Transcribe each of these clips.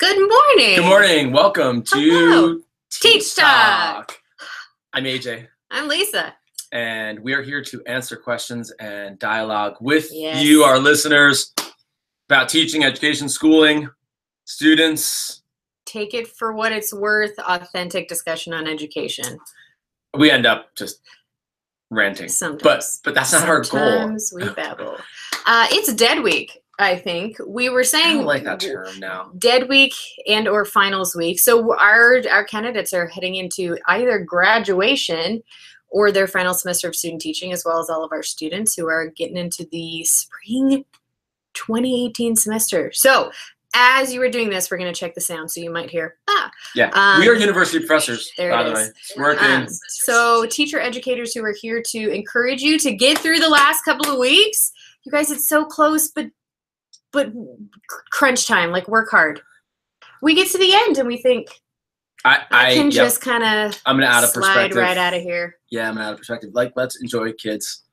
Good morning. Good morning. Welcome to Hello. Teach Talk. I'm AJ. I'm Lisa. And we are here to answer questions and dialogue with Yes. you, our listeners, about teaching, education, schooling, students. Take it for what it's worth. Authentic discussion on education. We end up just ranting. Sometimes. But that's not our goal. Sometimes we babble. It's Dead Week, I think. We were saying I don't like that term now. Dead Week and or Finals Week. So our candidates are heading into either graduation or their final semester of student teaching, as well as all of our students who are getting into the spring 2018 semester. So as you were doing this, we're going to check the sound. So you might hear, Yeah, we are university professors, there by it the is. way. It's working. So teacher educators who are here to encourage you to get through the last couple of weeks. You guys, it's so close, but crunch time, like work hard. We get to the end and we think, I can just kind of I'm gonna add a slide perspective. right out of here. Yeah, I'm gonna add a perspective. Like, let's enjoy kids.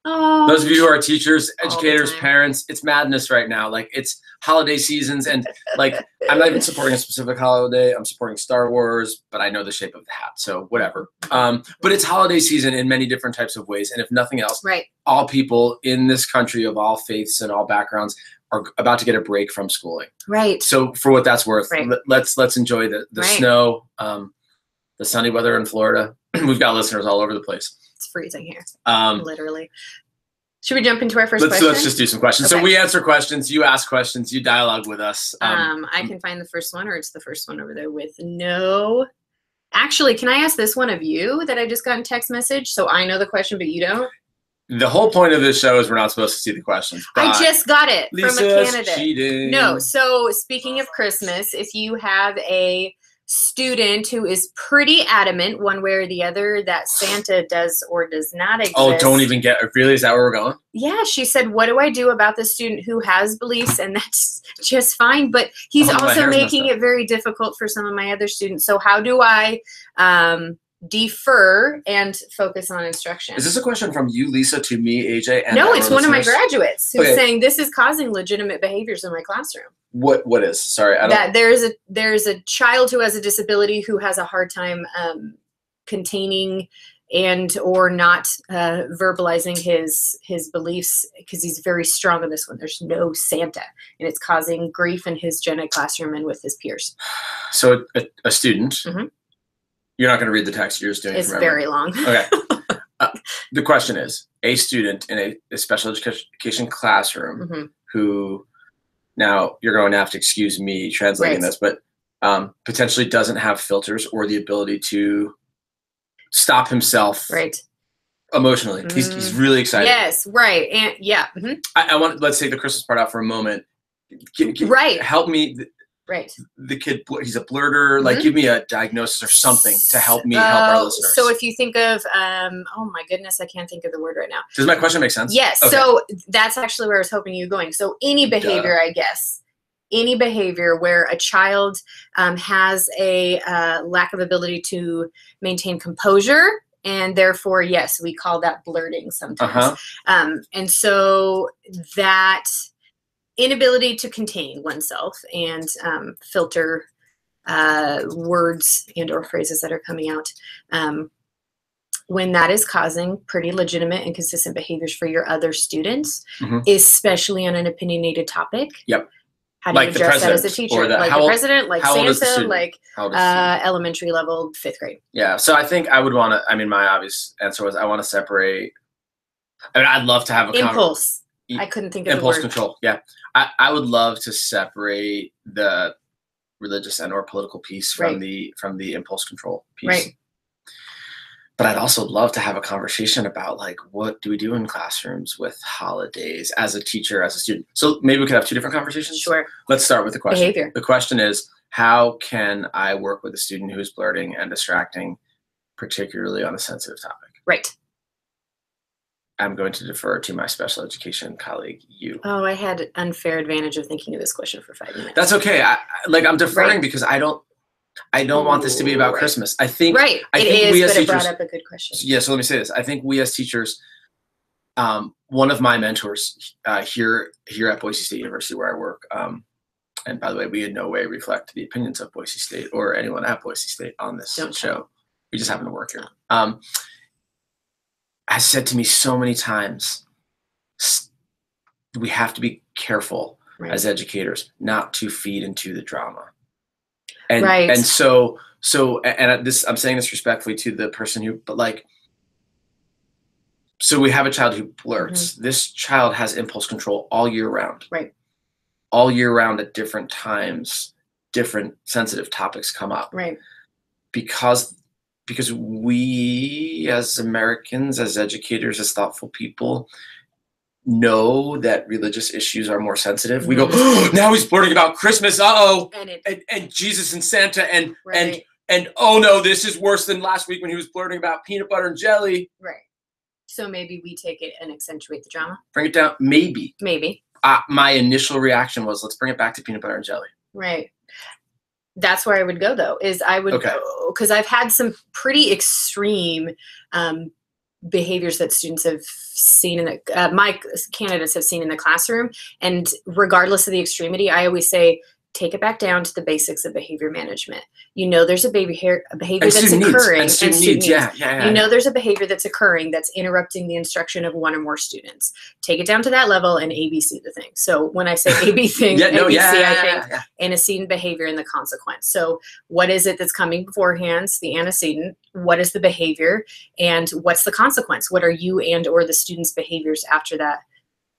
Oh, Those of you who are teachers, All the educators, time. parents, it's madness right now. Like, it's holiday seasons, and like, I'm not even supporting a specific holiday. I'm supporting Star Wars, but I know the shape of the hat, so whatever. But it's holiday season in many different types of ways, and if nothing else, right. all people in this country of all faiths and all backgrounds are about to get a break from schooling. Right. So for what that's worth, Right. let's enjoy the Right. snow, the sunny weather in Florida. We've got listeners all over the place. It's freezing here, Um, literally. Should we jump into our first let's question? just do some questions. Okay. So we answer questions, you ask questions, you dialogue with us. I can find the first one, or it's the first one over there with no. Actually, can I ask this one of you that I just got in text message? So I know the question, but you don't? The whole point of this show is we're not supposed to see the questions. I just got it from a Lisa's candidate. cheating. No. So speaking of Christmas, if you have a student who is pretty adamant one way or the other that Santa does or does not exist. Oh, don't even get, really? Is that where we're going? Yeah, she said, what do I do about the student who has beliefs? And that's just fine. But he's Oh, my also hair's making messed up. it very difficult for some of my other students. So how do I defer and focus on instruction? Is this a question from you, Lisa, to me, AJ? And No, our it's one of my listeners? graduates who's Okay. saying this is causing legitimate behaviors in my classroom. What is? Sorry, I don't. That there's a child who has a disability who has a hard time containing and or not verbalizing his beliefs because he's very strong on this one. There's no Santa, and it's causing grief in his gen ed classroom and with his peers. So a student, Mhm. You're not going to read the text, you're just doing it It's from very long. Okay. The question is, a student in a special education classroom Mhm. who, now you're going to have to excuse me translating Right. this, but potentially doesn't have filters or the ability to stop himself Right. emotionally. He's really excited. Yes. Right. And yeah. Mhm. I want, let's take the Christmas part out for a moment. Right. Help me. Right. The kid, he's a blurter. Like, Mhm. give me a diagnosis or something to help me help our listeners. So if you think of, oh my goodness, I can't think of the word right now. Does my question make sense? Yes. Okay. So that's actually where I was hoping you were going. So any behavior, I guess, any behavior where a child has a lack of ability to maintain composure, and therefore, yes, we call that blurting sometimes. And so that inability to contain oneself and filter words and or phrases that are coming out when that is causing pretty legitimate and consistent behaviors for your other students, especially on an opinionated topic. Yep. How do Like you the address that as a president, teacher? or the- Like how the old- president, like how old is the Santa, student? like How old is the student? elementary level, 5th grade. Yeah. So I think I would want to, I mean, my obvious answer was I want to separate. I mean, I'd love to have a Impulse. I couldn't think of impulse the word. control. Yeah. I would love to separate the religious and or political piece from Right. the impulse control piece. Right. But I'd also love to have a conversation about, like, what do we do in classrooms with holidays as a teacher, as a student? So maybe we could have two different conversations. Sure. Let's start with the question. Behavior. The question is, how can I work with a student who's blurting and distracting, particularly on a sensitive topic? Right. I'm going to defer to my special education colleague, you. Oh, I had an unfair advantage of thinking of this question for 5 minutes. That's okay. I'm deferring Right. because I don't want this to be about Right. Christmas. I think Right. I It think is, we as but it teachers, brought up a good question. yeah, so let me say this. I think we as teachers, one of my mentors here at Boise State University, where I work, And by the way, we in no way reflect the opinions of Boise State or anyone at Boise State on this show. We just happen to work here. Has said to me so many times, we have to be careful as educators not to feed into the drama. And and so this, I'm saying this respectfully to the person who, but like, so we have a child who blurts. This child has impulse control all year round. Right. All year round at different times, different sensitive topics come up. Right. Because we as Americans, as educators, as thoughtful people, know that religious issues are more sensitive. We go, oh, now he's blurting about Christmas, and Jesus and Santa, and oh no, this is worse than last week when he was blurting about peanut butter and jelly. Right. So maybe we take it and accentuate the drama. Bring it down, maybe. Maybe. My initial reaction was, let's bring it back to peanut butter and jelly. Right. That's where I would go, though, is I would go, because I've had some pretty extreme behaviors that students have seen in the, my candidates have seen in the classroom. And regardless of the extremity, I always say, take it back down to the basics of behavior management. You know, there's a behavior that's occurring. And student needs. You know, there's a behavior that's occurring that's interrupting the instruction of one or more students. Take it down to that level and ABC the thing. So when I say ABC, I think antecedent behavior and the consequence. So what is it that's coming beforehand? The antecedent. What is the behavior? And what's the consequence? What are you and or the student's behaviors after that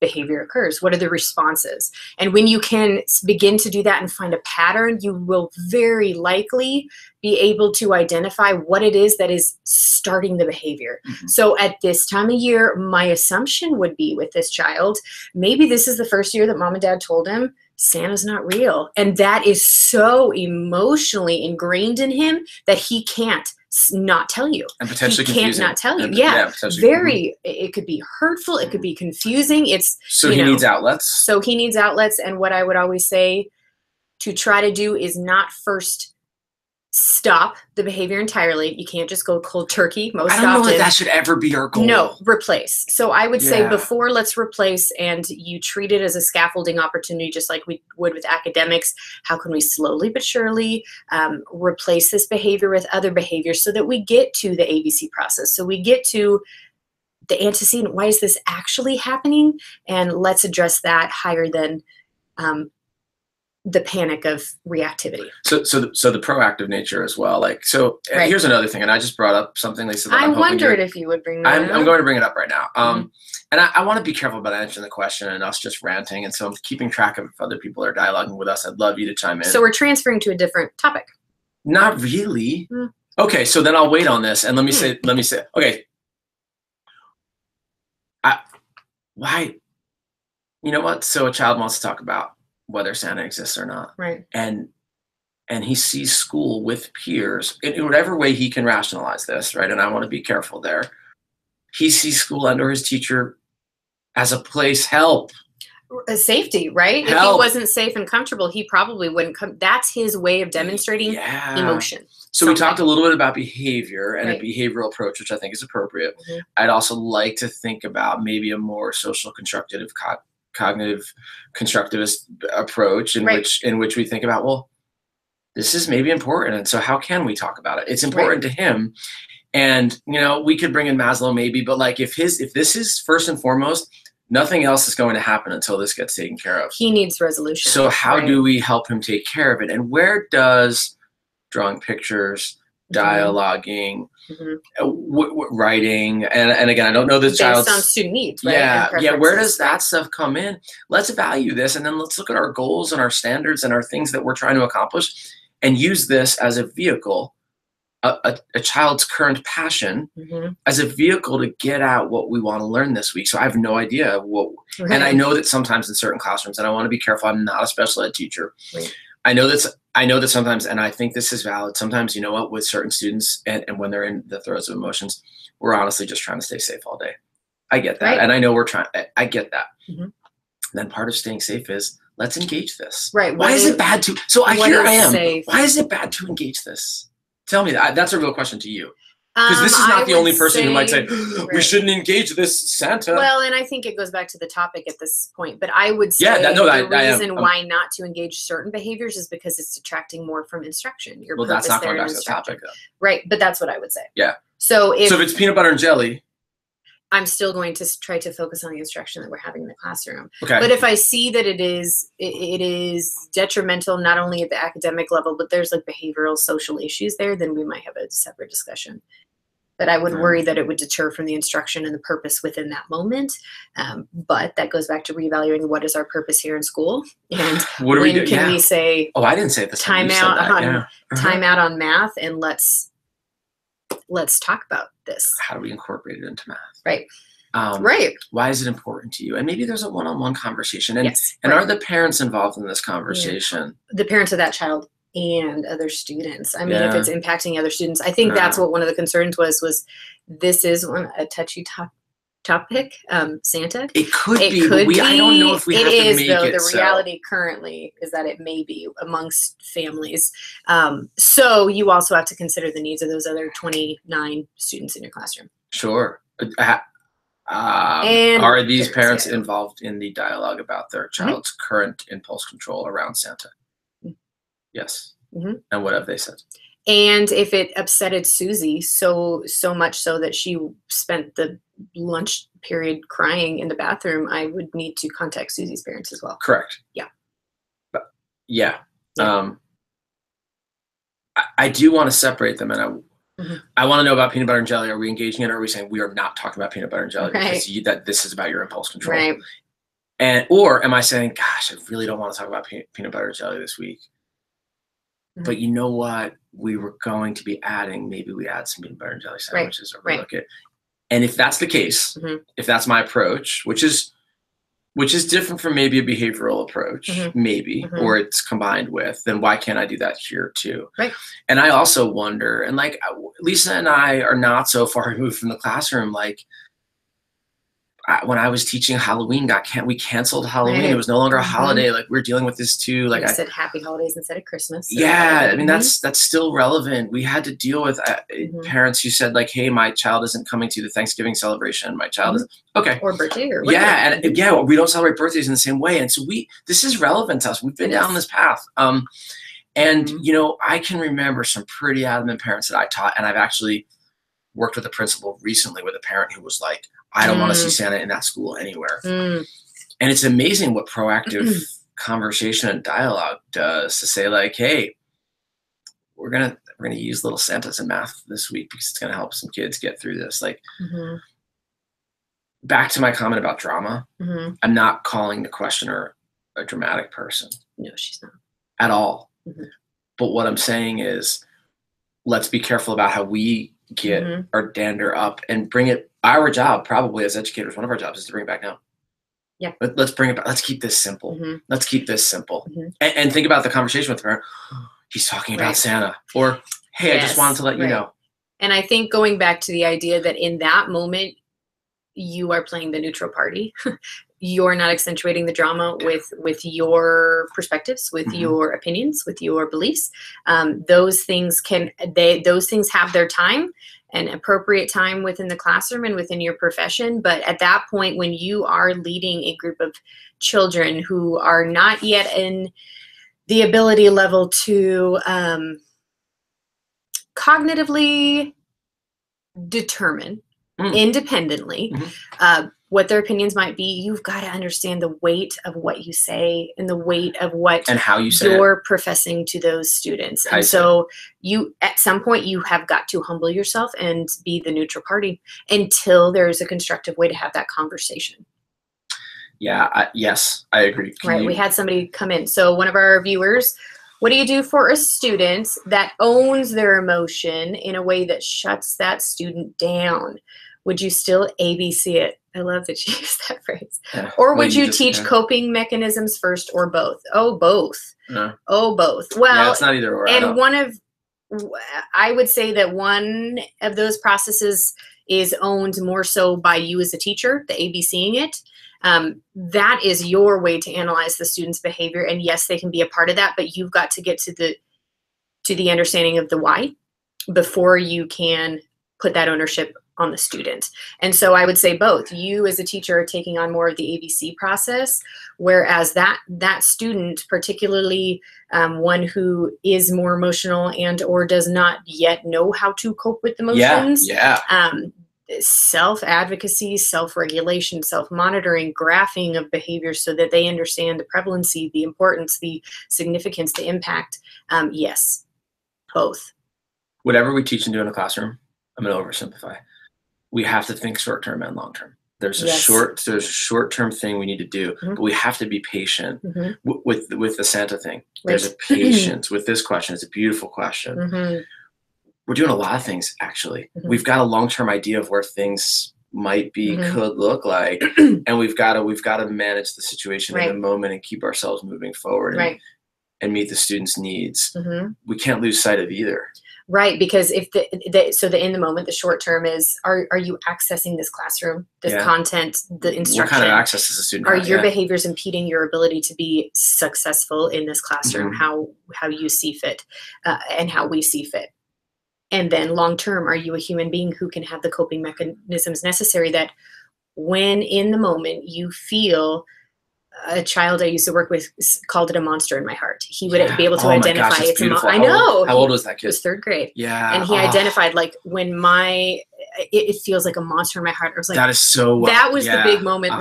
behavior occurs? What are the responses? And when you can begin to do that and find a pattern, you will very likely be able to identify what it is that is starting the behavior. So at this time of year, my assumption would be with this child, maybe this is the first year that mom and dad told him Santa's not real. And that is so emotionally ingrained in him that he can't not tell you. And potentially he confusing. Can't not tell you. Very, it could be hurtful. It could be confusing. So he needs outlets. So he needs outlets. And what I would always say to try to do is not first stop the behavior entirely. You can't just go cold turkey most often. I don't know if that should ever be our goal. No, replace. So I would say before, let's replace, and you treat it as a scaffolding opportunity, just like we would with academics. How can we slowly but surely replace this behavior with other behaviors so that we get to the ABC process? So we get to the antecedent. Why is this actually happening? And let's address that higher than the panic of reactivity. So the proactive nature as well. Like, so here's another thing. And I just brought up something, Lisa, that I wondered if you would bring that up. I'm going to bring it up right now. And I want to be careful about answering the question and us just ranting. And so I'm keeping track of if other people are dialoguing with us. I'd love you to chime in. So we're transferring to a different topic. Not really. Okay. So then I'll wait on this. And let me say, okay. Why, you know what? So a child wants to talk about whether Santa exists or not. Right. And he sees school with peers in whatever way he can rationalize this, right? And I want to be careful there. He sees school under his teacher as a place, a safety, right? If he wasn't safe and comfortable, he probably wouldn't come. That's his way of demonstrating emotion. So we talked a little bit about behavior and a behavioral approach, which I think is appropriate. I'd also like to think about maybe a more social cognitive constructivist approach in which we think about, well, this is maybe important, and so how can we talk about it? It's important to him. And you know, we could bring in Maslow maybe, but like if this is first and foremost, nothing else is going to happen until this gets taken care of. He needs resolution. So how do we help him take care of it? And where does drawing pictures, dialoguing, writing, and again, I don't know the child's based on student needs, right? Where does that stuff come in? Let's value this, and then let's look at our goals and our standards and our things that we're trying to accomplish, and use this as a vehicle, a child's current passion, as a vehicle to get out what we want to learn this week. So I have no idea what, and I know that sometimes in certain classrooms, and I want to be careful, I'm not a special ed teacher. I know that sometimes, and I think this is valid, sometimes, you know what, with certain students and when they're in the throes of emotions, we're honestly just trying to stay safe all day. I get that. And I know I get that. Then part of staying safe is, let's engage this. Right. Why is it bad to, so here I am. Why is it bad to engage this? Tell me that. That's a real question to you. Because this is not the only person who might say, right. we shouldn't engage this Santa. Well, and I think it goes back to the topic at this point, but I would say the reason why not to engage certain behaviors is because it's detracting more from instruction. Your that's not there going back to the instruction. topic, though. Right, but that's what I would say. Yeah. So if it's peanut butter and jelly, I'm still going to try to focus on the instruction that we're having in the classroom. Okay. But if I see that it is detrimental, not only at the academic level, but there's like behavioral, social issues there, then we might have a separate discussion. But I would worry that it would deter from the instruction and the purpose within that moment. But that goes back to reevaluating what is our purpose here in school, and what do we do? Can we say? Oh, I didn't say it this time. Time out on math, and let's talk about this. How do we incorporate it into math? Right. Right. Why is it important to you? And maybe there's a one-on-one conversation. And yes, and are the parents involved in this conversation? The parents of that child and other students. I mean, if it's impacting other students, I think that's what one of the concerns was this is a touchy topic, Santa. It could be, but I don't know if we have to make it. The reality currently is that it may be amongst families. So you also have to consider the needs of those other 29 students in your classroom. Sure. Are these parents involved in the dialogue about their child's current impulse control around Santa? Yes. And what have they said? And if it upsetted Susie so much so that she spent the lunch period crying in the bathroom, I would need to contact Susie's parents as well. Correct. Yeah. I do want to separate them, and I want to know about peanut butter and jelly. Are we engaging in it, or are we saying we are not talking about peanut butter and jelly because that this is about your impulse control? Right. Or am I saying, gosh, I really don't want to talk about peanut butter and jelly this week? But you know what? We were going to be adding, maybe we add some peanut butter and jelly sandwiches or look at. And if that's the case, if that's my approach, which is different from maybe a behavioral approach, or it's combined with, then why can't I do that here too? Right. And I also wonder, and like Lisa and I are not so far removed from the classroom, like when I was teaching Halloween, we canceled Halloween. It was no longer a holiday. Like we're dealing with this too. Like I said, happy holidays instead of Christmas. Yeah, I mean that's still relevant. We had to deal with parents who said like, "Hey, my child isn't coming to the Thanksgiving celebration. My child is or birthday or whatever." We don't celebrate birthdays in the same way. And so this is relevant to us. We've been down this path. And I can remember some pretty adamant parents that I taught, and I've actually worked with a principal recently with a parent who was like, I don't want to see Santa in that school anywhere. And it's amazing what proactive conversation and dialogue does to say like, hey, we're gonna use little Santas in math this week because it's gonna help some kids get through this. Like back to my comment about drama, I'm not calling the questioner a dramatic person. No, she's not. At all. But what I'm saying is let's be careful about how we get our dander up and bring it. Our job, probably as educators, one of our jobs is to bring it back down. Yeah. Let's bring it back. Let's keep this simple. Let's keep this simple. And think about the conversation with the parent. He's talking about Santa. Or, hey, I just wanted to let you know. And I think going back to the idea that in that moment, you are playing the neutral party. You're not accentuating the drama with your perspectives, with your opinions, with your beliefs. Those things have their time, an appropriate time within the classroom and within your profession. But at that point, when you are leading a group of children who are not yet in the ability level to cognitively determine independently what their opinions might be, you've got to understand the weight of what you say and the weight of what and how you say you're professing to those students. And so you, at some point, you have got to humble yourself and be the neutral party until there's a constructive way to have that conversation. Yeah. Yes, I agree. We had somebody come in. So one of our viewers, what do you do for a student that owns their emotion in a way that shuts that student down? Would you still ABC it? I love that you use that phrase. Yeah. Or would you teach coping mechanisms first or both? Oh, both. No. Oh, both. Well, it's not either or. And I would say that one of those processes is owned more so by you as a teacher, the ABCing it. That is your way to analyze the student's behavior. And yes, they can be a part of that, but you've got to get to the understanding of the why before you can put that ownership on the student. And so I would say both. You as a teacher are taking on more of the ABC process, whereas that student, particularly one who is more emotional and or does not yet know how to cope with emotions, self-advocacy, self-regulation, self-monitoring, graphing of behaviors so that they understand the prevalency, the importance, the significance, the impact. Yes, both. Whatever we teach and do in a classroom, I'm going to oversimplify. We have to think short-term and long-term. There's a short-term thing we need to do, but we have to be patient with the Santa thing. There's a patience with this question. It's a beautiful question. We're doing a lot of things, actually. We've got a long-term idea of where things might be, could look like, and we've got to manage the situation in the moment and keep ourselves moving forward and meet the students' needs. We can't lose sight of either. Right, because if the in the moment, the short term is, are you accessing this classroom, this content, the instruction? What kind of access does a student have? Are your behaviors impeding your ability to be successful in this classroom? How you see fit, and how we see fit. And then long term, are you a human being who can have the coping mechanisms necessary that when in the moment you feel a child I used to work with called it a monster in my heart. He would be able to identify it's a I know. How old was that kid? It was 3rd grade. Yeah. And he identified like when it feels like a monster in my heart. I was like, that is so that was the big moment.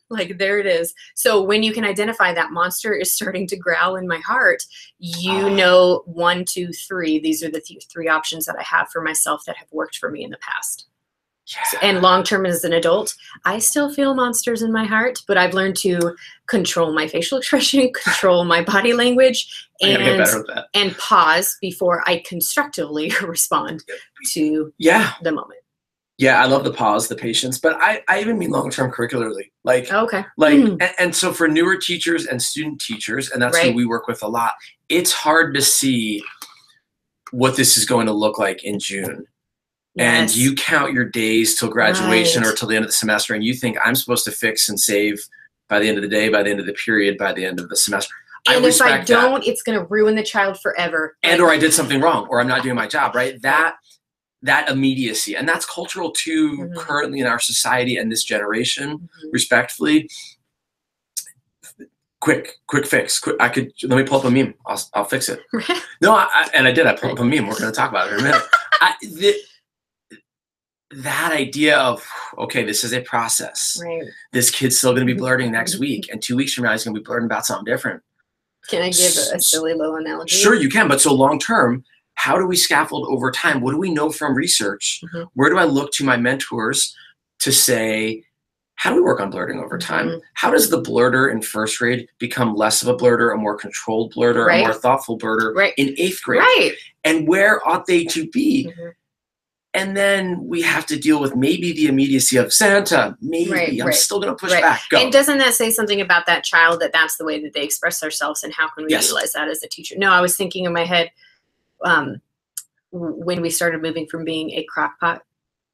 Like there it is. So when you can identify that monster is starting to growl in my heart, you know, 1, 2, 3, these are the 3 options that I have for myself that have worked for me in the past. And long-term as an adult, I still feel monsters in my heart, but I've learned to control my facial expression, control my body language, and pause before I constructively respond to the moment. Yeah, I love the pause, the patience, but I even mean long-term curricularly. And so for newer teachers and student teachers, and that's who we work with a lot, it's hard to see what this is going to look like in June. And you count your days till graduation or till the end of the semester, and you think I'm supposed to fix and save by the end of the day, by the end of the period, by the end of the semester. And if I don't, it's going to ruin the child forever. And or I did something wrong, or I'm not doing my job, right? That immediacy, and that's cultural too, currently in our society and this generation, respectfully. Quick fix. Let me pull up a meme. I'll fix it. No, I did. I pulled up a meme. We're going to talk about it in a minute. That idea of, okay, this is a process. Right. This kid's still going to be blurting next week, and 2 weeks from now, he's going to be blurting about something different. Can I give a silly little analogy? Sure, you can. But so long term, how do we scaffold over time? What do we know from research? Where do I look to my mentors to say, how do we work on blurting over time? How does the blurter in 1st grade become less of a blurter, a more controlled blurter, a more thoughtful blurter in 8th grade? And where ought they to be? And then we have to deal with maybe the immediacy of Santa. Maybe I'm still going to push back. Go. And doesn't that say something about that child, that that's the way that they express themselves, and how can we utilize that as a teacher? No, I was thinking in my head when we started moving from being a crockpot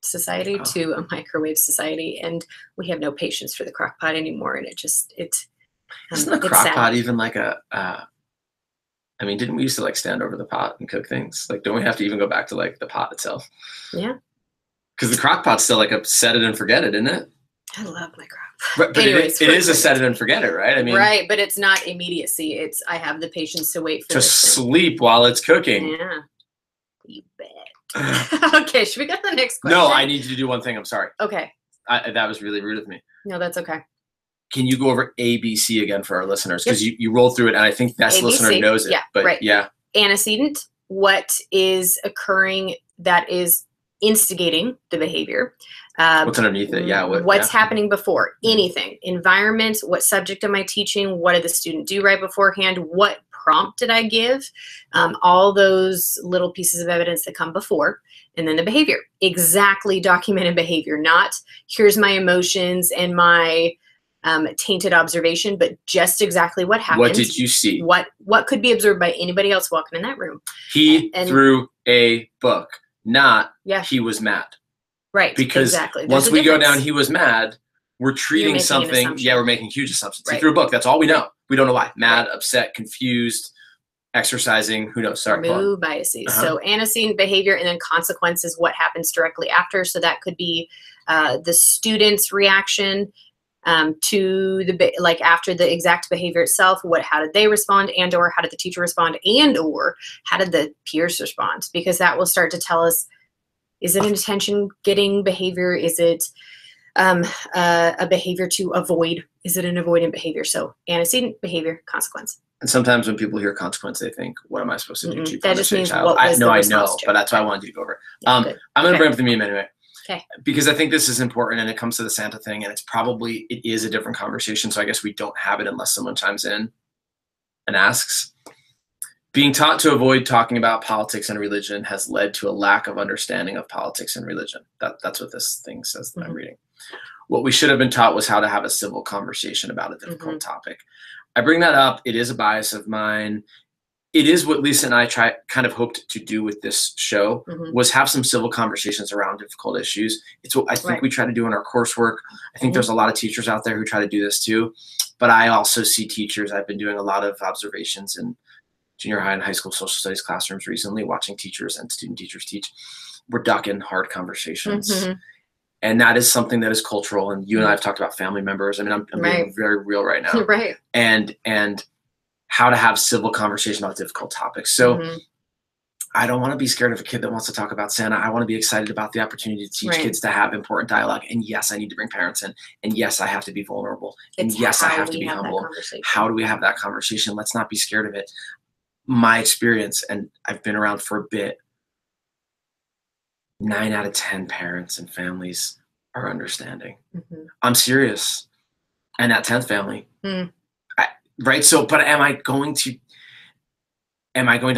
society to a microwave society, and we have no patience for the crockpot anymore. And isn't the crockpot even like I mean, didn't we used to like stand over the pot and cook things? Like, don't we have to even go back to like the pot itself? Yeah. Because the crock pot's still like a set it and forget it, isn't it? I love my crock pot. But anyways, it is a set it and forget it, right? I mean, right, but it's not immediacy. It's I have the patience to wait for to sleep while it's cooking. Yeah. You bet. Okay, should we go to the next question? No, I need you to do one thing. I'm sorry. Okay. That was really rude of me. No, that's okay. Can you go over ABC again for our listeners? Because you rolled through it, and I think that listener knows it. Yeah, but antecedent, what is occurring that is instigating the behavior. What's underneath it? Yeah. What's happening before? Anything. Environment, what subject am I teaching? What did the student do right beforehand? What prompt did I give? All those little pieces of evidence that come before. And then the behavior. Exactly documented behavior. Not here's my emotions and my tainted observation, but just exactly what happened. What did you see? What could be observed by anybody else walking in that room? He threw a book, not he was mad. Right, because once we go down he was mad, we're treating something, we're making huge assumptions. He threw a book, that's all we know. We don't know why. Mad, upset, confused, exercising, who knows? Sorry. Remove biases. So antecedent behavior and then consequences, what happens directly after. So that could be the student's reaction to like after the exact behavior itself. How did they respond, and or how did the teacher respond, and or how did the peers respond? Because that will start to tell us, is it an attention-getting behavior? Is it a behavior to avoid? Is it an avoidant behavior? So antecedent behavior, consequence. And sometimes when people hear consequence, they think, what am I supposed to do to That just means child? what was the response to but that's why I wanted you to go over it. Yeah, I'm going to bring up the meme anyway. Okay. Because I think this is important, and it comes to the Santa thing, and it is a different conversation. So I guess we don't have it unless someone chimes in and asks. Being taught to avoid talking about politics and religion has led to a lack of understanding of politics and religion. That's what this thing says that I'm reading. What we should have been taught was how to have a civil conversation about a difficult topic. I bring that up. It is a bias of mine. It is what Lisa and I kind of hoped to do with this show, was have some civil conversations around difficult issues. It's what I think we try to do in our coursework. I think there's a lot of teachers out there who try to do this too. But I also see teachers. I've been doing a lot of observations in junior high and high school social studies classrooms recently, watching teachers and student teachers teach. We're ducking hard conversations. And that is something that is cultural. And you and I have talked about family members. I mean, I'm being very real right now. And how to have civil conversation about difficult topics. So I don't want to be scared of a kid that wants to talk about Santa. I want to be excited about the opportunity to teach kids to have important dialogue. And yes, I need to bring parents in. And yes, I have to be vulnerable. And yes, I have to be humble. How do we have that conversation? Let's not be scared of it. My experience, and I've been around for a bit, 9 out of 10 parents and families are understanding. I'm serious. And that 10th family, right? So, but am I going to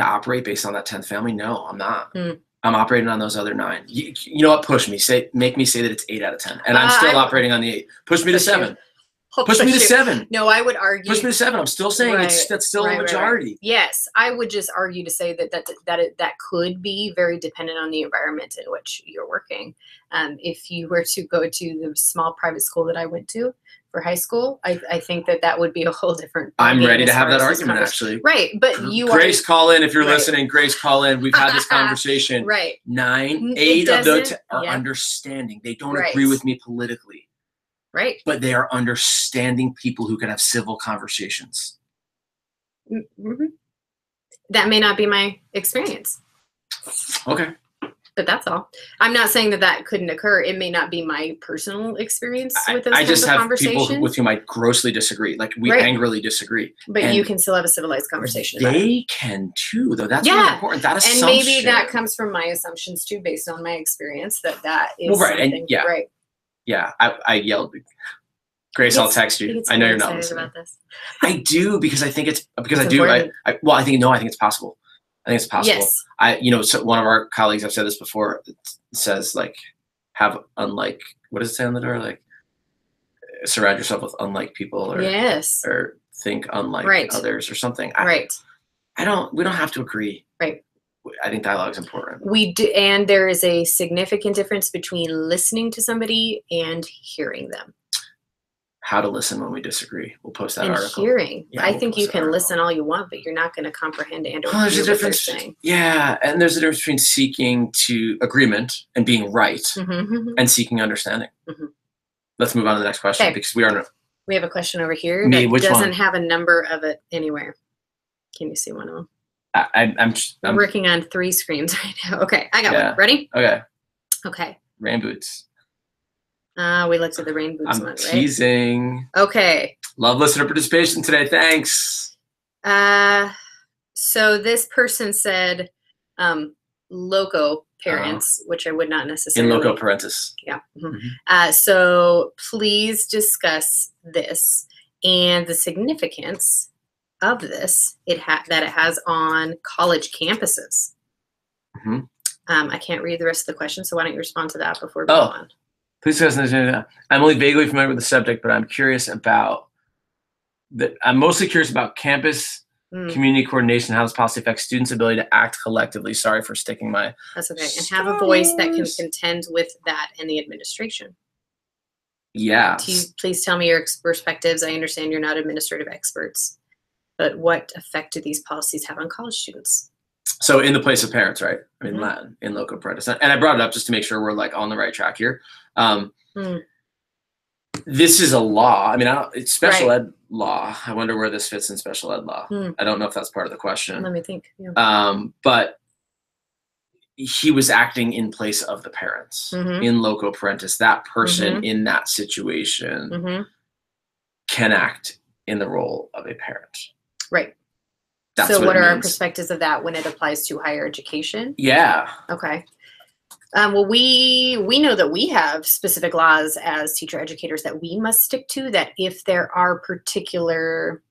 operate based on that 10th family? No, I'm not. I'm operating on those other 9. You know what? Push me. Make me say that it's 8 out of 10. And I'm still operating on the 8. Push me to 7. Push me to 7. No, I would argue. Push me to 7. I'm still saying that's still a majority. Yes, I would just argue to say that could be very dependent on the environment in which you're working. If you were to go to the small private school that I went to for high school, I think that would be a whole different. I'm ready to have that argument, actually. Right, but Grace, call in if you're listening. Grace, call in. We've had this conversation. 8 of those are understanding. They don't agree with me politically. Right. But they are understanding people who can have civil conversations. That may not be my experience. Okay. But that's all. I'm not saying that couldn't occur. It may not be my personal experience with those kinds of conversations. I just have people with whom I grossly disagree. Like, we angrily disagree. But you can still have a civilized conversation about it. They can too, though. That's really important. That assumption. And maybe that comes from my assumptions too, based on my experience, that is something. Yeah, I yelled. Grace, I'll text you. I know you're not listening. About this. I do, because I think it's because I do. I think it's possible. I think it's possible. Yes. So one of our colleagues, I've said this before, it says like, have unlike, what does it say on the door? Like, surround yourself with unlike people, or or think unlike others, or something. We don't have to agree. Right. I think dialogue is important. We do, and there is a significant difference between listening to somebody and hearing them. How to listen when we disagree. We'll post that article. Hearing. I think you can listen all you want, but you're not going to comprehend and or there's a difference. Yeah, and there's a difference between seeking to agreement and being right, and seeking understanding. Let's move on to the next question, because we have a question over here that doesn't have a number of it anywhere. Can you see one of them? I'm working on 3 screens right now. Okay, I got one. Ready? Okay. Rain boots. We looked at the rain boots one, right? I'm teasing. Okay. Love listener participation today. Thanks. So this person said, Loco parents, which I would not necessarily. In Loco Parentis. Yeah. So please discuss this and the significance of this that it has on college campuses. I can't read the rest of the question, so why don't you respond to that before we go on? Please discuss. I'm only vaguely familiar with the subject, but I'm curious about I'm mostly curious about campus community coordination, how this policy affects students' ability to act collectively. Sorry for sticking my. That's okay. And have a voice that can contend with that and the administration. Yeah. Please tell me your perspectives. I understand you're not administrative experts. But what effect do these policies have on college students? So in the place of parents, right? I mean, Latin, in loco parentis. And I brought it up just to make sure we're like on the right track here. This is a law. I mean, it's special ed law. I wonder where this fits in special ed law. I don't know if that's part of the question. Let me think. Yeah. But he was acting in place of the parents in loco parentis. That person in that situation can act in the role of a parent. Right. That's so what are means. Our perspectives of that when it applies to higher education? Yeah. Okay. Well, we know that we have specific laws as teacher educators that we must stick to, that if there are particular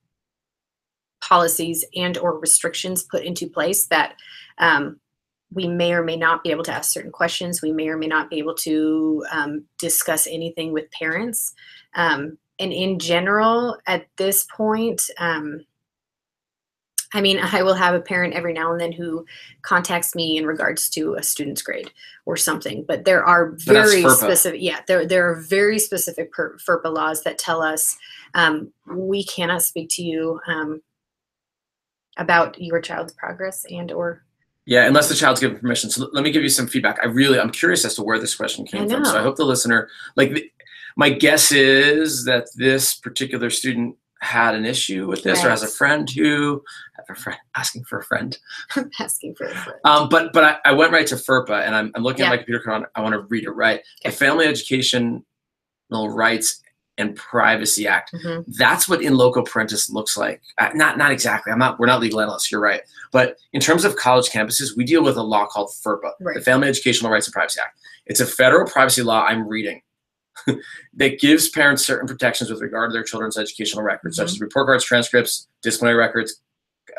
policies and or restrictions put into place that we may or may not be able to ask certain questions. We may or may not be able to discuss anything with parents. And in general, at this point, I mean, I will have a parent every now and then who contacts me in regards to a student's grade or something, but there are very specific, there are very specific FERPA laws that tell us we cannot speak to you about your child's progress and or. Yeah, unless the child's given permission. So let me give you some feedback. I'm curious as to where this question came from. So I hope the listener, my guess is that this particular student had an issue with this, or has a friend who asking for a friend. Asking for a friend. But I went right to FERPA, and I'm looking at my computer. I want to read it right. Okay. The Family Educational Rights and Privacy Act. That's what in loco parentis looks like. Not exactly. We're not legal analysts. You're right. But in terms of college campuses, we deal with a law called FERPA, the Family Educational Rights and Privacy Act. It's a federal privacy law I'm reading that gives parents certain protections with regard to their children's educational records, such as report cards, transcripts, disciplinary records,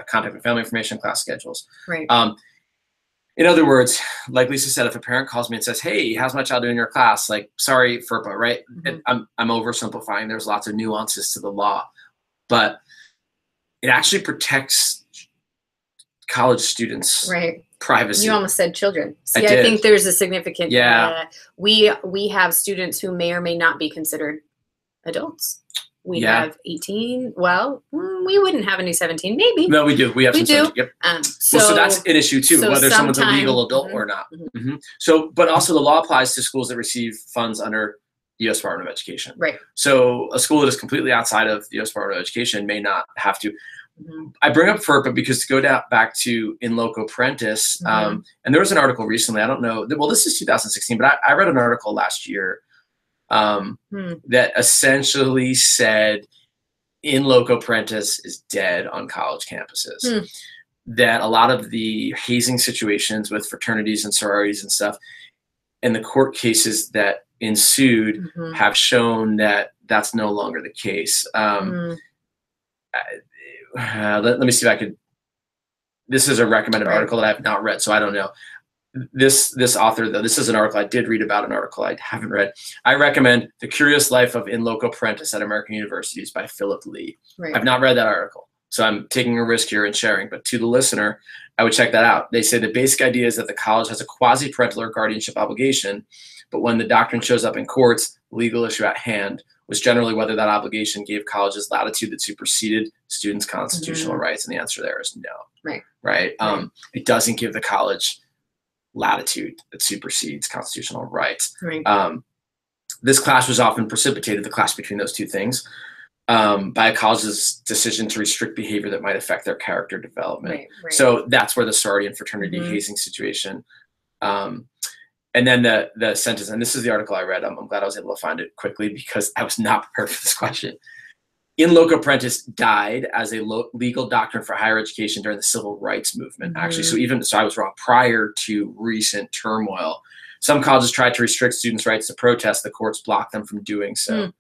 contact and family information, class schedules. Right. In other words, like Lisa said, if a parent calls me and says, "Hey, how's my child doing in your class?" Like, sorry, FERPA, right? I'm oversimplifying. There's lots of nuances to the law, but it actually protects college students' privacy. You almost said children. See, I think there's a significant. We have students who may or may not be considered adults. We have 18. Well, we wouldn't have any 17, maybe. No, we do. We have some. Do. Yep. So that's an issue too, whether someone's a legal adult or not. So, but also the law applies to schools that receive funds under the U.S. Department of Education. Right. So a school that is completely outside of the U.S. Department of Education may not have to. I bring up FERPA because to go back to in loco parentis, and there was an article recently. I don't know. Well, this is 2016, but I read an article last year that essentially said in loco parentis is dead on college campuses. That a lot of the hazing situations with fraternities and sororities and stuff, and the court cases that ensued have shown that that's no longer the case. Let me see if I could. This is a recommended article that I have not read, so I don't know. This author, though, this is an article I did read about, an article I haven't read. I recommend The Curious Life of In Loco Parentis at American Universities by Philip Lee. I've not read that article, so I'm taking a risk here and sharing. But to the listener, I would check that out. They say the basic idea is that the college has a quasi-parental or guardianship obligation, but when the doctrine shows up in courts, the legal issue at hand was generally whether that obligation gave colleges latitude that superseded students' constitutional rights, and the answer there is no. Right. It doesn't give the college latitude that supersedes constitutional rights. This clash was often precipitated, the clash between those two things, by a college's decision to restrict behavior that might affect their character development. So that's where the sorority and fraternity hazing situation. And then the sentence, and this is the article I read. I'm glad I was able to find it quickly because I was not prepared for this question. In loco parentis died as a legal doctrine for higher education during the civil rights movement, actually. So I was wrong. Prior to recent turmoil, some colleges tried to restrict students' rights to protest. The courts blocked them from doing so.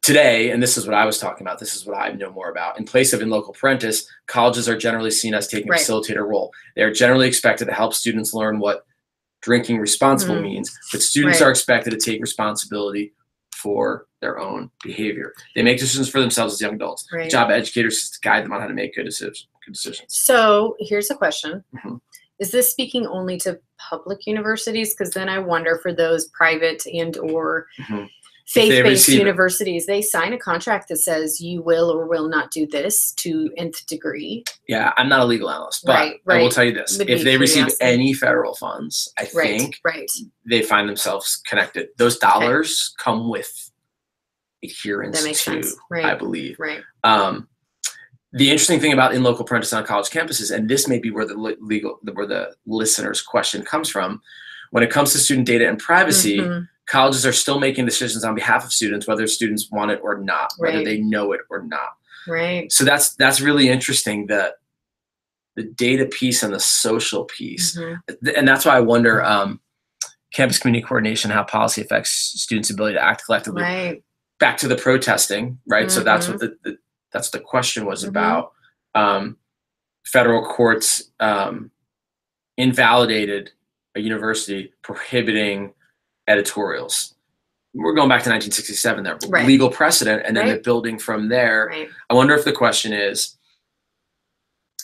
Today, and this is what I was talking about, this is what I know more about. In place of in loco parentis, colleges are generally seen as taking a facilitator role. They are generally expected to help students learn what drinking responsible means, but students are expected to take responsibility for their own behavior. They make decisions for themselves as young adults. The job of educators is to guide them on how to make good decisions. So here's a question. Is this speaking only to public universities? Because then I wonder for those private and or faith-based universities, they sign a contract that says you will or will not do this to nth degree. Yeah, I'm not a legal analyst, but I will tell you this. If they receive any federal funds, I think they find themselves connected. Those dollars come with adherence to, I believe. Right. The interesting thing about in local parentis on college campuses, and this may be where the listener's question comes from, when it comes to student data and privacy, colleges are still making decisions on behalf of students, whether students want it or not, whether they know it or not. Right. So that's really interesting, that the data piece and the social piece. And that's why I wonder, campus community coordination, how policy affects students' ability to act collectively. Right. Back to the protesting, right? So that's what that's the question was about. Federal courts invalidated a university prohibiting editorials. We're going back to 1967 there, legal precedent, and then they're building from there. I wonder if the question is,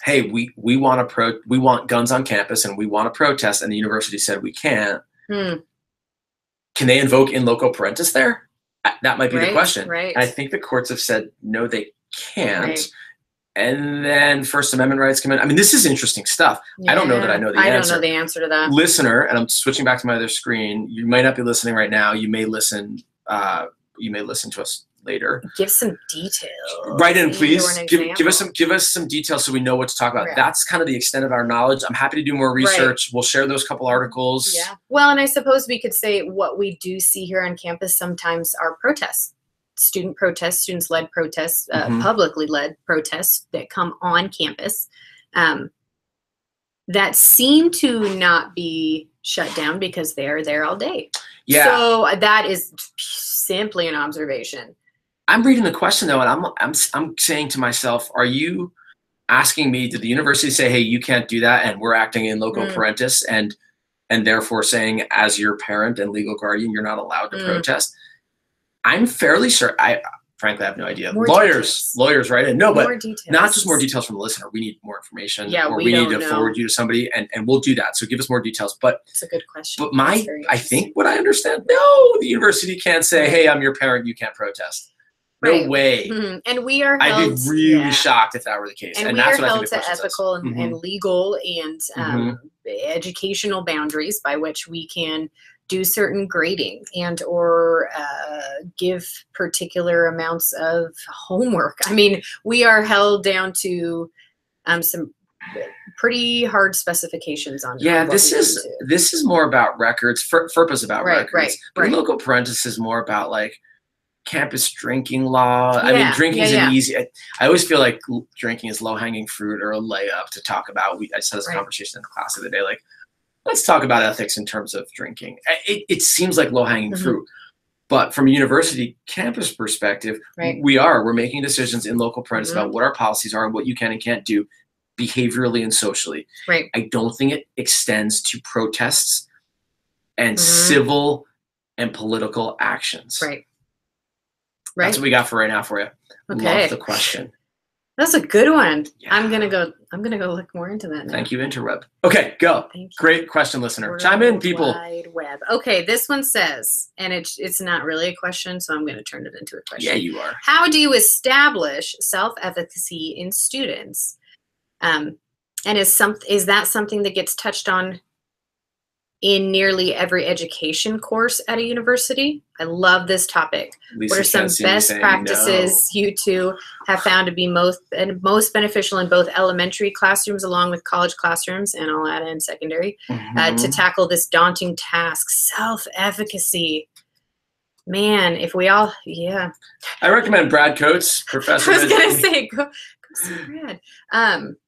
hey, we want guns on campus and we want to protest, and the university said we can't. Can they invoke in loco parentis there? That might be the question. And I think the courts have said no, they can't. And then First Amendment rights come in. I mean, this is interesting stuff. I don't know that I know the answer. I don't know the answer to that. Listener, and I'm switching back to my other screen. You might not be listening right now. You may listen. You may listen to us later. Give some details. Write in, please. Give us some details so we know what to talk about. That's kind of the extent of our knowledge. I'm happy to do more research. We'll share those couple articles. Yeah. Well, and I suppose we could say what we do see here on campus sometimes are protests. Student protests, students-led protests, publicly led protests that come on campus that seem to not be shut down because they're there all day. Yeah. So that is simply an observation. I'm reading the question though, and I'm saying to myself, are you asking me, did the university say, hey, you can't do that, and we're acting in loco parentis, and therefore saying as your parent and legal guardian, you're not allowed to protest? I'm fairly sure. Frankly, I have no idea. Lawyers, right? And no, but not just more details from the listener. We need more information. Yeah, or we need to forward you to somebody, and we'll do that. So give us more details. But it's a good question. But I think what I understand, no, the university can't say, hey, I'm your parent, you can't protest. No way. And we are held, I'd be really shocked if that were the case. And that's we are what held to ethical and legal and educational boundaries by which we can do certain grading and or give particular amounts of homework. I mean, we are held down to some pretty hard specifications on. Yeah, this is more about records. FERPA's about records. But local parentis is more about like campus drinking law. I mean, drinking is an easy. I always feel like drinking is low hanging fruit or a layup to talk about. I just had this conversation in the class the other day, like, let's talk about ethics in terms of drinking. It seems like low-hanging fruit. But from a university campus perspective, we're making decisions in local parentis about what our policies are and what you can and can't do behaviorally and socially. I don't think it extends to protests and civil and political actions. That's what we got for right now for you. Love the question. That's a good one. Yeah. I'm gonna go look more into that now. Thank you, interweb. Okay, go. Thank you. Great question, listener. World Chime in, people. Wide web. Okay, this one says, and it's not really a question, so I'm gonna turn it into a question. Yeah, you are. How do you establish self-efficacy in students? And is that something that gets touched on in nearly every education course at a university? I love this topic. Lisa, what are some best practices you two have found to be most beneficial in both elementary classrooms along with college classrooms, and I'll add in secondary, to tackle this daunting task, self-efficacy? Man, if we all, I recommend Brad Coates, professor. I was going to say, go see Brad.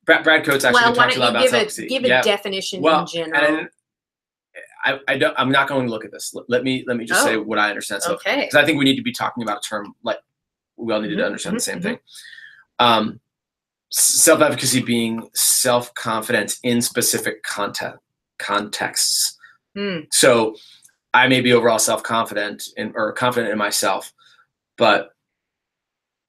Brad Coates actually talks a lot about self-efficacy. Give a definition in general. I'm not going to look at this. Let me just say what I understand. So, because I think we need to be talking about a term, like we all need to understand the same thing. Self-efficacy being self-confidence in specific contexts. So I may be overall self-confident or confident in myself, but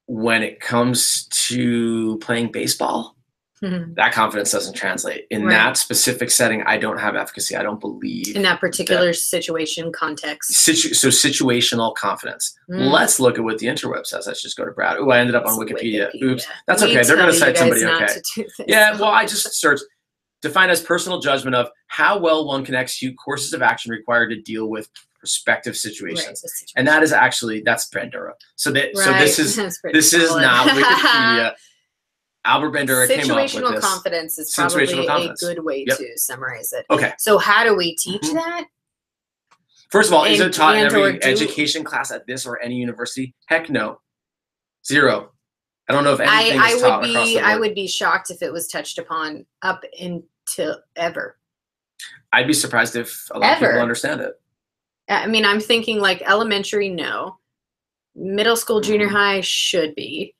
when it comes to playing baseball, that confidence doesn't translate. In that specific setting, I don't have efficacy. I don't believe. In that particular situation context. So situational confidence. Let's look at what the interweb says. Let's just go to Brad. Oh, I ended up on Wikipedia. Oops. That's okay. They're going to cite somebody okay. Yeah, well, I just searched. Defined as personal judgment of how well one can execute courses of action required to deal with prospective situations. And that is actually, that's Bandura. So this is not Wikipedia. Albert Bandura came up with this. Situational confidence is probably a good way to summarize it. Okay. So how do we teach that? First of all, is it taught in every education class at this or any university? Heck no. Zero. I don't know if anything is taught across the board. I would be shocked if it was touched upon up until ever. I'd be surprised if a lot of people understand it. I mean, I'm thinking like elementary, no. Middle school, junior high should be.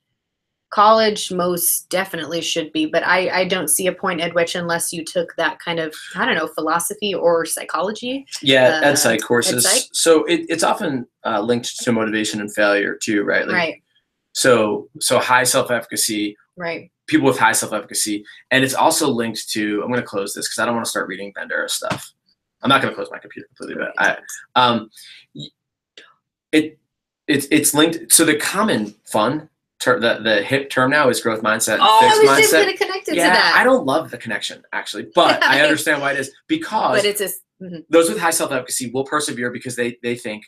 College most definitely should be, but I don't see a point at which unless you took that kind of, I don't know, philosophy or psychology. Yeah, ed psych courses. Ed psych. So it's often linked to motivation and failure too, right? Like, right. So high self-efficacy. Right. People with high self-efficacy. And it's also linked to, I'm going to close this because I don't want to start reading Bandura stuff. I'm not going to close my computer completely, but it's linked. So the common fun, the hip term now is growth mindset. Oh, fixed I was mindset. just going to connect it to that. I don't love the connection actually, but I understand why it is because those with high self-efficacy will persevere because they think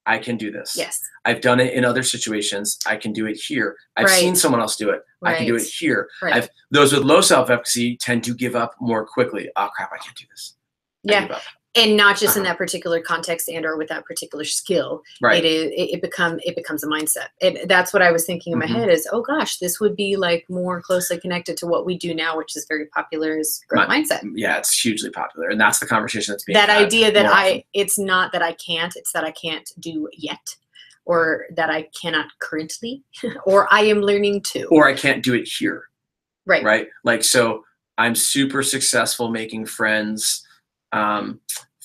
I can do this. Yes. I've done it in other situations. I can do it here. I've seen someone else do it. I can do it here. Right. Those with low self-efficacy tend to give up more quickly. Oh crap, I can't do this. Yeah. And not just in that particular context and or with that particular skill. Right. It becomes a mindset. That's what I was thinking in my head is, oh gosh, this would be like more closely connected to what we do now, which is very popular is growth mindset. Yeah, it's hugely popular. And that's the conversation that's being had. That idea that it's not that I can't, it's that I can't do yet. Or that I cannot currently, or I am learning to. Or I can't do it here. Right. Right. Like, so I'm super successful making friends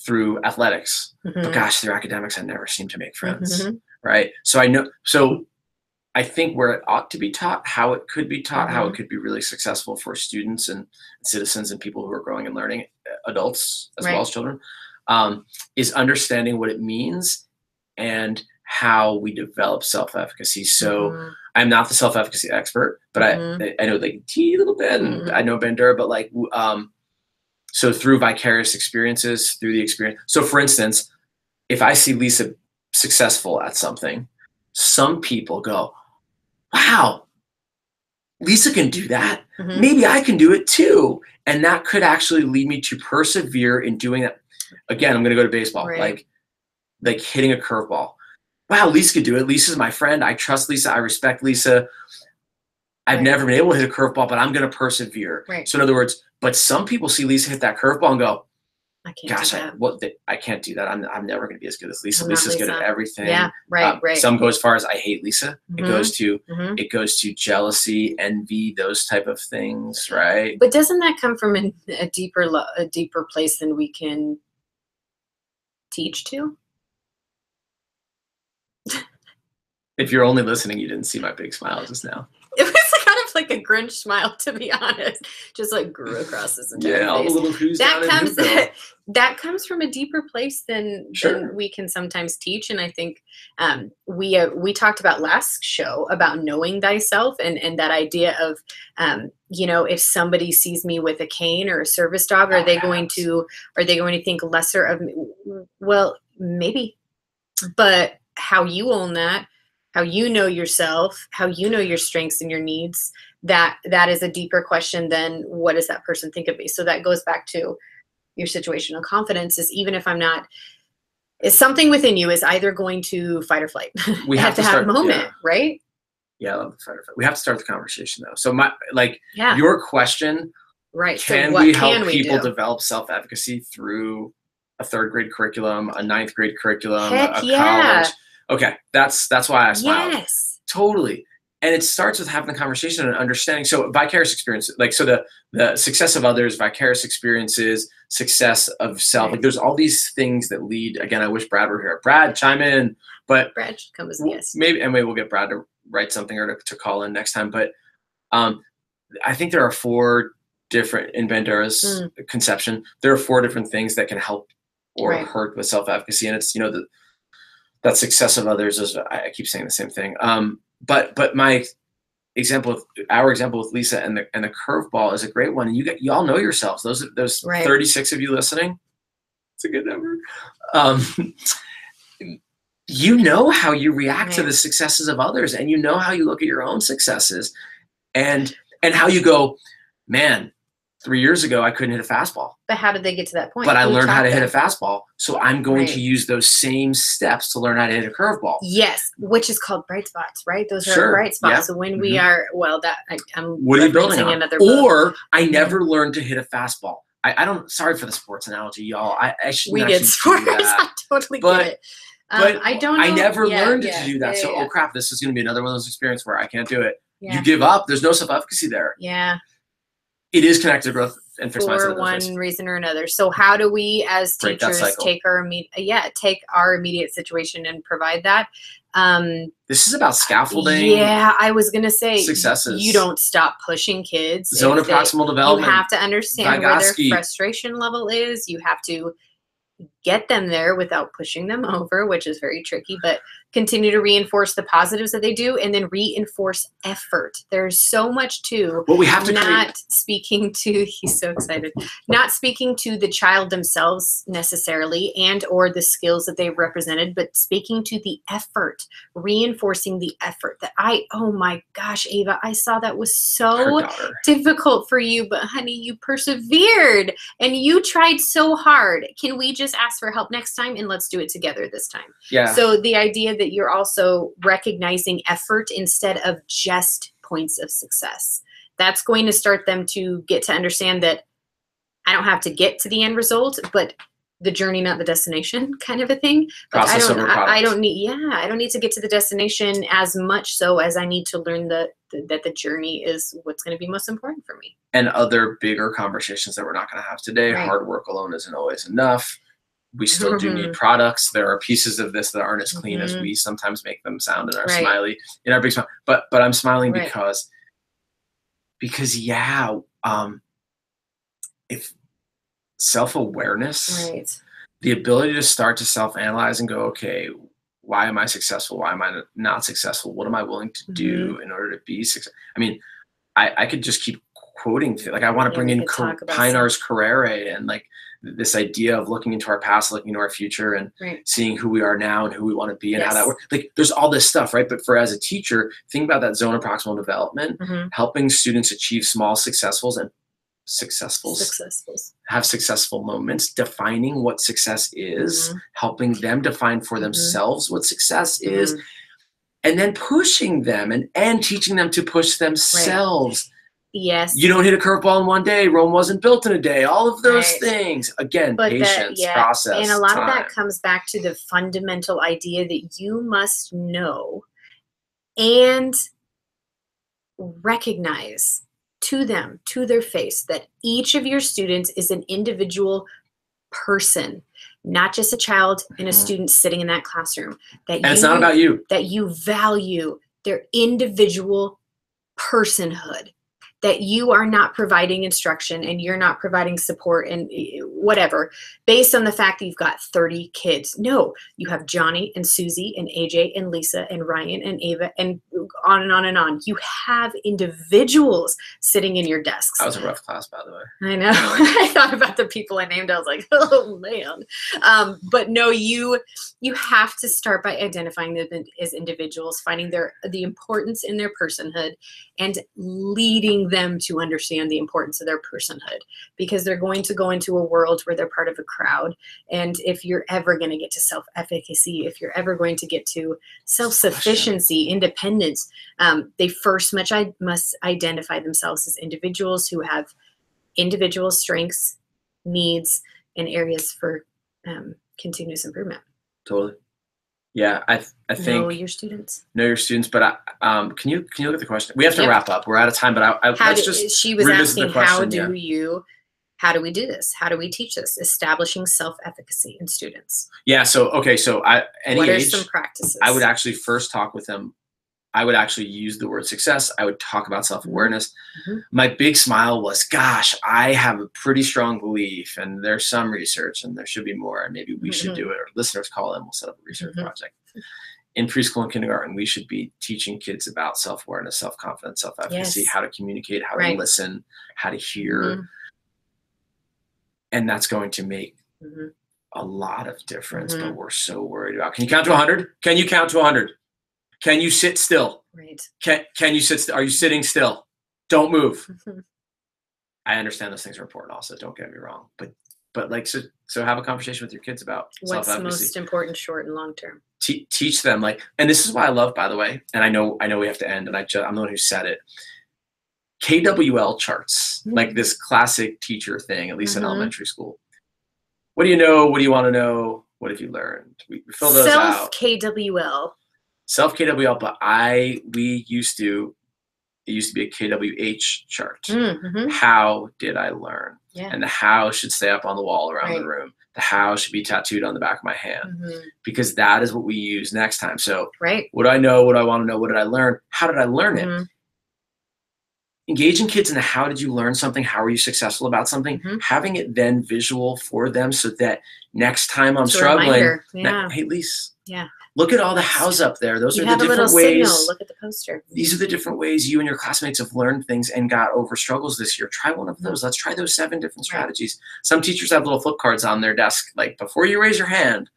through athletics, but gosh, through academics, I never seem to make friends. Right. So I think where it ought to be taught, how it could be taught, how it could be really successful for students and citizens and people who are growing and learning, adults as well as children, is understanding what it means and how we develop self-efficacy. So I'm not the self-efficacy expert, but I know like a little bit, and I know Bandura, but like, so through vicarious experiences, through the experience. So for instance, if I see Lisa successful at something, some people go, wow, Lisa can do that. Maybe I can do it too. And that could actually lead me to persevere in doing that. Again, I'm going to go to baseball, like hitting a curveball. Wow, Lisa could do it. Lisa's my friend. I trust Lisa. I respect Lisa. I've never been able to hit a curveball, but I'm going to persevere. Right. So in other words, but some people see Lisa hit that curveball and go, I can't do that. I can't do that. I'm never going to be as good as Lisa. Lisa's good at everything. Yeah, right. Some go as far as I hate Lisa. It goes to jealousy, envy, those type of things, right? But doesn't that come from a deeper place than we can teach to? If you're only listening, you didn't see my big smile just now. It was kind of like a Grinch smile, to be honest. Just like grew across his entire all face. the little who's that comes from a deeper place than we can sometimes teach. And I think we talked about last show about knowing thyself and that idea of if somebody sees me with a cane or a service dog, are they going to think lesser of me? Well, maybe, but how you own that, how you know yourself, how you know your strengths and your needs, that is a deeper question than what does that person think of me. So that goes back to your situational confidence is even if I'm not, is something within you is either going to fight or flight. We have to have a moment, right? Yeah, I love the fight or flight. We have to start the conversation though. So your question, right? Can we help people develop self-efficacy through a 3rd grade curriculum, a 9th grade curriculum, a college? Okay, that's why I smiled. Yes. Totally. And it starts with having the conversation and understanding. So vicarious experiences, the success of others, vicarious experiences, success of self. Like there's all these things that lead. Again, I wish Brad were here. Brad, chime in. But Brad should come as a guest. Maybe we'll get Brad to write something or to call in next time. But I think there are 4 different, in Bandura's conception, there are 4 different things that can help or hurt with self-efficacy. And it's, that success of others is, I keep saying the same thing. But my our example with Lisa and the curveball is a great one. And you all know yourselves. Those 36 of you listening, it's a good number. You know how you react to the successes of others, and you know how you look at your own successes, and how you go, man, 3 years ago I couldn't hit a fastball. But how did they get to that point? But I learned how to hit a fastball, so I'm going to use those same steps to learn how to hit a curveball. Yes, which is called bright spots, right? Those are bright spots. Yeah. So when we are, I'm what are you building on? Another or I never learned to hit a fastball. I don't. Sorry for the sports analogy, y'all. I should. We did sports. I totally get it. But I don't know. I never learned to do that. So, oh crap, this is going to be another one of those experiences where I can't do it. Yeah. You give up. There's no self-efficacy there. Yeah. It is connected to growth and fixed mindset. For one reason or another. So how do we as teachers take our immediate situation and provide that? This is about scaffolding. Yeah, I was going to say successes. You don't stop pushing kids. Zone of proximal development. You have to understand where their frustration level is. You have to get them there without pushing them over, which is very tricky, but continue to reinforce the positives that they do, and then reinforce effort. There's so much to what we have to not speaking to, he's so excited, not speaking to the child themselves necessarily and or the skills that they've represented, but speaking to the effort, reinforcing the effort that oh my gosh, Ava, I saw that was so difficult for you, but honey, you persevered and you tried so hard. Can we just ask for help next time, and let's do it together this time? Yeah. So the idea that you're also recognizing effort instead of just points of success, that's going to start them to get to understand that I don't have to get to the end result, but the journey, not the destination, kind of a thing. Like I don't need to get to the destination as much so as I need to learn that the journey is what's going to be most important for me. And other bigger conversations that we're not going to have today. Hard work alone isn't always enough. We still do need products. There are pieces of this that aren't as clean as we sometimes make them sound in our in our big smile. But I'm smiling because if self-awareness, the ability to start to self-analyze and go, okay, why am I successful? Why am I not successful? What am I willing to do in order to be successful? I mean, I could just keep quoting, like I want to bring in Pinar's Carrere and like this idea of looking into our past, looking into our future, and seeing who we are now and who we want to be and how that works. Like there's all this stuff, right? But as a teacher, think about that zone of proximal development, helping students achieve small successes and have successful moments, defining what success is, helping them define for themselves what success is, and then pushing them and teaching them to push themselves. Yes. You don't hit a curveball in one day. Rome wasn't built in a day. All of those things. Again, patience, process, and a lot time. of that comes back to the fundamental idea that you must know and recognize to them, to their face, that each of your students is an individual person, not just a child and a student sitting in that classroom. And it's not about you. That you value their individual personhood. That you are not providing instruction and you're not providing support and whatever based on the fact that you've got 30 kids. No, you have Johnny and Susie and AJ and Lisa and Ryan and Ava and on and on and on. You have individuals sitting in your desks. That was a rough class, by the way. I know. I thought about the people I named. I was like, oh man. But no, you have to start by identifying them as individuals, finding the importance in their personhood and leading them to understand the importance of their personhood, because they're going to go into a world where they're part of a crowd. And if you're ever going to get to self-efficacy, if you're ever going to get to self-sufficiency, independence, they first must identify themselves as individuals who have individual strengths, needs, and areas for continuous improvement. Totally. Yeah, I think know your students. But can you look at the question? We have to wrap up. We're out of time. But she was asking, how do we do this? How do we teach this? Establishing self-efficacy in students. Yeah. So any what are age, some practices? I would actually first talk with them I would actually use the word success. I would talk about self-awareness. My big smile was, gosh, I have a pretty strong belief, and there's some research, and there should be more, and maybe we should do it, or listeners call in, we'll set up a research project. In preschool and kindergarten, we should be teaching kids about self-awareness, self-confidence, self-efficacy, how to communicate, how to listen, how to hear. And that's going to make a lot of difference, but we're so worried about. Can you count to 100? Can you count to 100? Can you sit still? Right. Can you sit still? Are you sitting still? Don't move. I understand those things are important also, don't get me wrong. But like, so have a conversation with your kids about what's the self-advocacy. most important short and long term. Teach them, like, and this is why I love, by the way, and I know we have to end, and I'm the one who said it. KWL charts, like this classic teacher thing, at least in elementary school. What do you know? What do you want to know? What have you learned? We fill those out. Self-KWL. Self-KWL, but it used to be a KWH chart. How did I learn? And the how should stay up on the wall around the room. The how should be tattooed on the back of my hand, because that is what we use next time. So what do I know? What do I want to know? What did I learn? How did I learn it? Engaging kids in the how did you learn something? How are you successful about something? Having it then visual for them so that next time I'm struggling, hey, Lise, look at all the hows up there. Those are the different ways. Signal. Look at the poster. These are the different ways you and your classmates have learned things and got over struggles this year. Try one of those. Let's try those 7 different strategies. Some teachers have little flip cards on their desk. Like, before you raise your hand,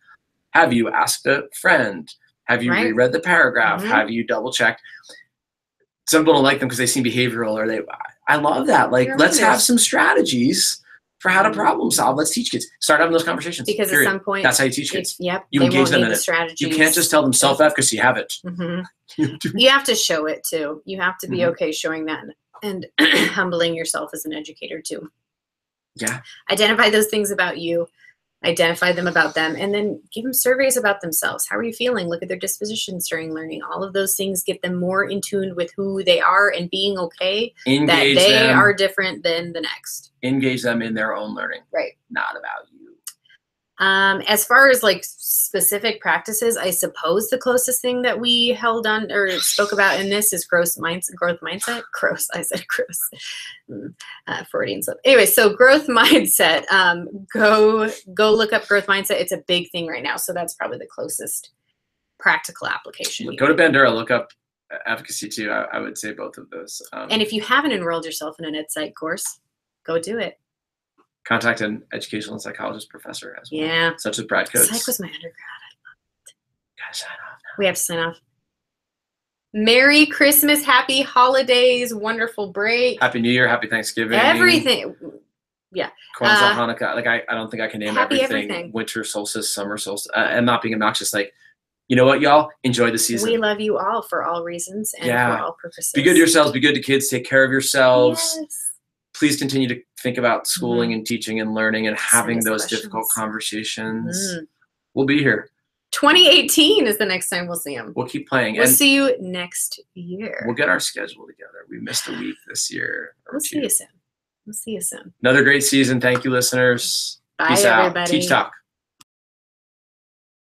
have you asked a friend? Have you reread the paragraph? Have you double checked? Some people don't like them because they seem behavioral, or I love that. Like, let's have some strategies for how to problem solve. Let's teach kids. Start having those conversations. Because at some point, that's how you teach kids. You they engage them in the it. Strategies. You can't just tell them self-efficacy, have it. You have to show it too. You have to be okay showing that and humbling yourself as an educator too. Identify those things about you. Identify them about them, and then give them surveys about themselves. How are you feeling? Look at their dispositions during learning. All of those things get them more in tune with who they are and being okay that they are different than the next. Engage them in their own learning. Not about you. As far as like specific practices, I suppose the closest thing that we held on or spoke about in this is growth mindset. Gross. I said gross. Freudian slip. Anyway, so growth mindset. Go look up growth mindset. It's a big thing right now. So that's probably the closest practical application. Go to Bandura, look up advocacy too. I would say both of those. And if you haven't enrolled yourself in an EdPsych course, go do it. Contact an educational and psychologist professor as well. Such as Brad Coates. Psych was my undergrad. I loved it. Gotta sign off now. We have to sign off. Merry Christmas, happy holidays, wonderful break. Happy New Year, happy Thanksgiving. Everything. Kwanzaa, Hanukkah. Like, I don't think I can name everything. Winter solstice, summer solstice. I'm not being obnoxious. Like, you know what, y'all? Enjoy the season. We love you all for all reasons and for all purposes. Be good to yourselves. Be good to kids. Take care of yourselves. Please continue to think about schooling and teaching and learning and having those difficult conversations. We'll be here. 2018 is the next time we'll see them. We'll keep playing. We'll see you next year. We'll get our schedule together. We missed a week this year. We'll see you soon. We'll see you soon. Another great season. Thank you, listeners. Bye, Peace everybody. out. Teach Talk.